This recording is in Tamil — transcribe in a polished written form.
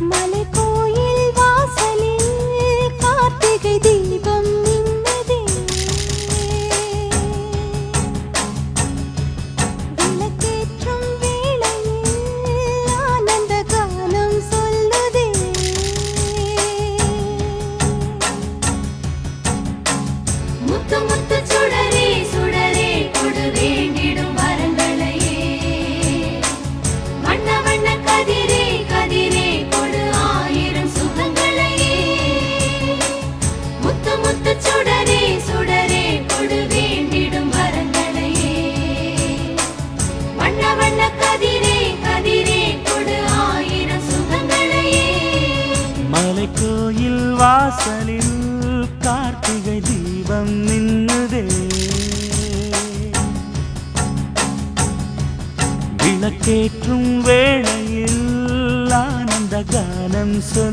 மலைக்கோயில் வாசலில் கார்த்திகை தீபம் மின்னுதே. விளக்கேற்றும் வேளையில் ஆனந்த கானம் சொல்லுதே. முத்து முத்து சுடரே சுடரே கொடு வேண்டிடும் வரங்களையே. வண்ண வண்ண கதிரே கதிரே கொடு ஆயிரம் சுகங்களையே. முத்து முத்து சுடரே சுடரே கொடு வேண்டிடும் வரங்களையே. வண்ண வண்ண கதிரே கதிரே கொடு ஆயிரம் சுகங்களையே. மலைக்கோயில் வாசலில் கார்த்திகை தீபம் மின்னுதே. விளக்கேற்றும் வேளையில் ஆனந்த கானம் சொல்